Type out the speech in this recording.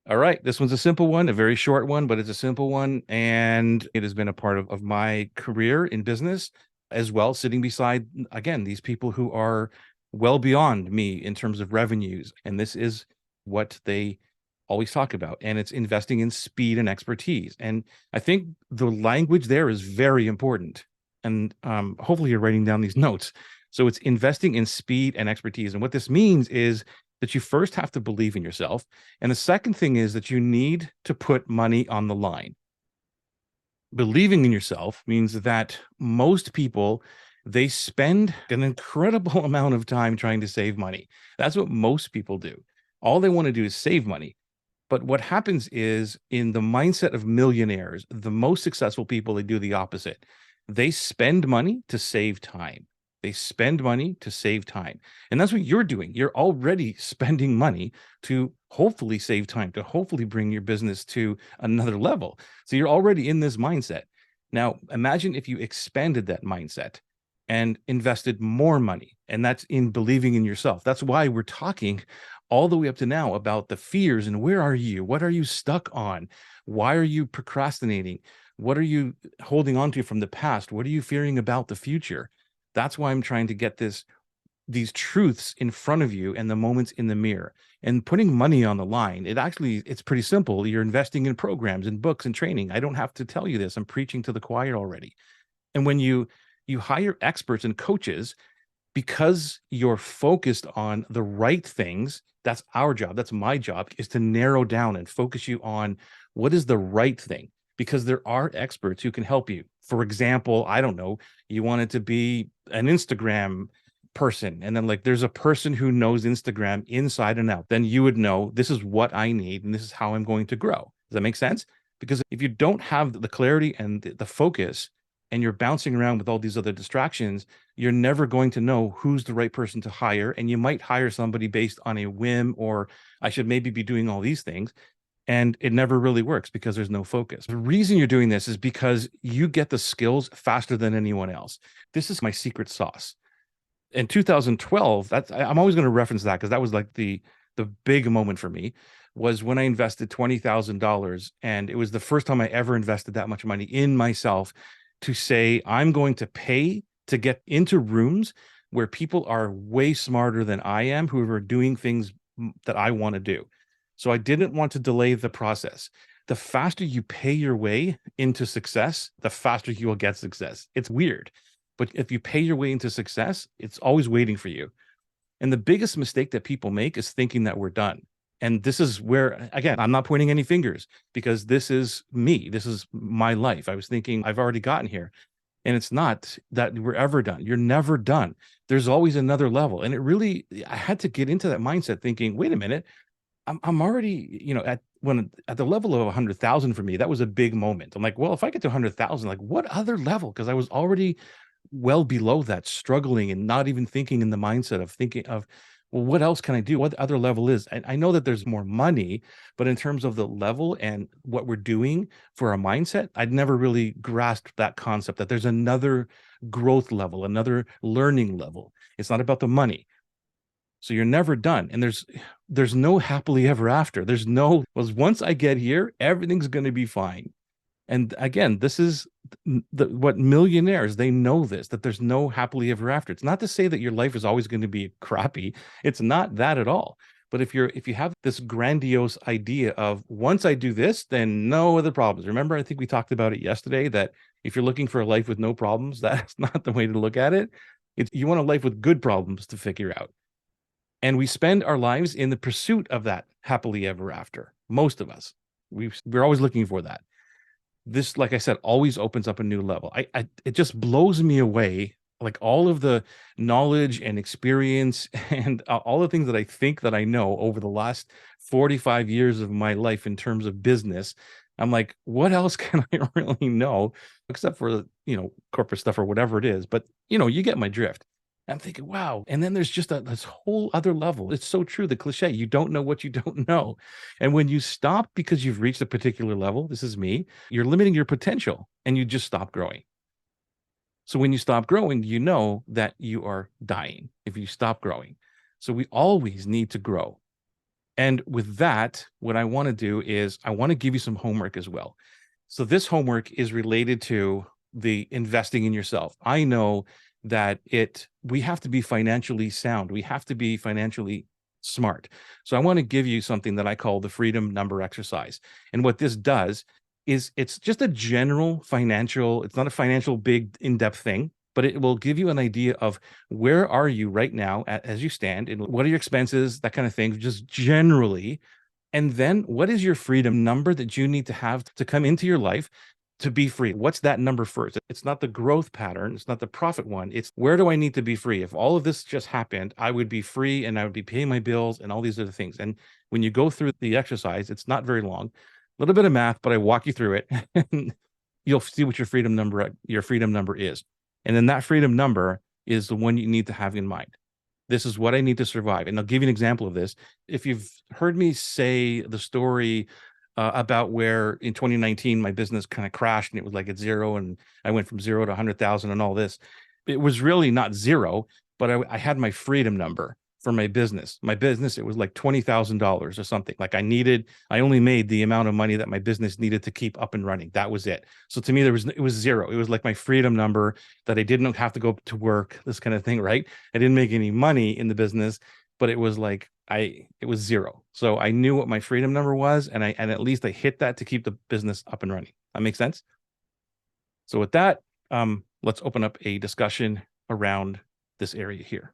All right. This one's a simple one, a very short one, but it's a simple one. And it has been a part of my career in business as well, sitting beside, again, these people who are well beyond me in terms of revenues. And this is what they always talk about. And it's investing in speed and expertise. And I think the language there is very important. And hopefully you're writing down these notes. So it's investing in speed and expertise. And what this means is that you first have to believe in yourself. And the second thing is that you need to put money on the line. Believing in yourself means that most people, they spend an incredible amount of time trying to save money. That's what most people do. All they want to do is save money. But what happens is in the mindset of millionaires, the most successful people, they do the opposite. They spend money to save time. They spend money to save time. And that's what you're doing. You're already spending money to hopefully save time, to hopefully bring your business to another level. So you're already in this mindset. Now, imagine if you expanded that mindset and invested more money, and that's in believing in yourself. That's why we're talking all the way up to now about the fears and where are you? What are you stuck on? Why are you procrastinating? What are you holding on to from the past? What are you fearing about the future? That's why I'm trying to get these truths in front of you and the moments in the mirror and putting money on the line. It's pretty simple. You're investing in programs and books and training. I don't have to tell you this. I'm preaching to the choir already. And when you hire experts and coaches, because you're focused on the right things, that's our job. That's my job, is to narrow down and focus you on what is the right thing, because there are experts who can help you. For example, I don't know, you wanted to be an Instagram person, and then like there's a person who knows Instagram inside and out, then you would know this is what I need and this is how I'm going to grow. Does that make sense? Because if you don't have the clarity and the focus, and you're bouncing around with all these other distractions, you're never going to know who's the right person to hire. And you might hire somebody based on a whim, or I should maybe be doing all these things. And it never really works because there's no focus. The reason you're doing this is because you get the skills faster than anyone else. This is my secret sauce. In 2012, I'm always going to reference that because that was like the big moment for me, was when I invested $20,000. And it was the first time I ever invested that much money in myself, to say, I'm going to pay to get into rooms where people are way smarter than I am, who are doing things that I want to do. So I didn't want to delay the process. The faster you pay your way into success, the faster you will get success. It's weird, but if you pay your way into success, it's always waiting for you. And the biggest mistake that people make is thinking that we're done. And this is where, again, I'm not pointing any fingers, because this is me. This is my life. I was thinking I've already gotten here. And it's not that we're ever done. You're never done. There's always another level. And I had to get into that mindset thinking, wait a minute, I'm already, at the level of 100,000 for me, that was a big moment. I'm like, well, if I get to 100,000, like what other level? Because I was already well below that, struggling and not even thinking in the mindset of thinking of, well, what else can I do? What other level is? I know that there's more money, but in terms of the level and what we're doing for our mindset, I'd never really grasped that concept that there's another growth level, another learning level. It's not about the money. So you're never done. And there's no happily ever after. There's no, well, once I get here, everything's going to be fine. And again, this is what millionaires, they know this, that there's no happily ever after. It's not to say that your life is always going to be crappy. It's not that at all. But if you have this grandiose idea of, once I do this, then no other problems. Remember, I think we talked about it yesterday, that if you're looking for a life with no problems, that's not the way to look at it. You want a life with good problems to figure out. And we spend our lives in the pursuit of that happily ever after. Most of us, we're always looking for that. This, like I said, always opens up a new level. It just blows me away, like all of the knowledge and experience and all the things that I think that I know over the last 45 years of my life in terms of business. I'm like, what else can I really know except for, corporate stuff or whatever it is? But, you get my drift. I'm thinking, wow. And then there's just this whole other level. It's so true. The cliche, you don't know what you don't know. And when you stop because you've reached a particular level, this is me, you're limiting your potential and you just stop growing. So when you stop growing, you know that you are dying if you stop growing. So we always need to grow. And with that, what I want to do is I want to give you some homework as well. So this homework is related to the investing in yourself. I know that we have to be financially sound. We have to be financially smart. So I want to give you something that I call the freedom number exercise. And what this does is it's just a general financial, it's not a financial big in-depth thing, but it will give you an idea of where are you right now as you stand and what are your expenses, that kind of thing, just generally. And then what is your freedom number that you need to have to come into your life to be free? What's that number first? It's not the growth pattern. It's not the profit one. It's where do I need to be free? If all of this just happened, I would be free and I would be paying my bills and all these other things. And when you go through the exercise, it's not very long, a little bit of math, but I walk you through it and you'll see what your freedom number is. And then that freedom number is the one you need to have in mind. This is what I need to survive. And I'll give you an example of this. If you've heard me say the story about where in 2019, my business kind of crashed and it was like at zero and I went from zero to 100,000 and all this, it was really not zero, but I had my freedom number for my business. My business, it was like $20,000 or something. Like I only made the amount of money that my business needed to keep up and running. That was it. So to me, it was zero. It was like my freedom number that I didn't have to go to work, this kind of thing, right? I didn't make any money in the business, but it was like it was zero. So I knew what my freedom number was, and at least I hit that to keep the business up and running. That makes sense. So with that, let's open up a discussion around this area here.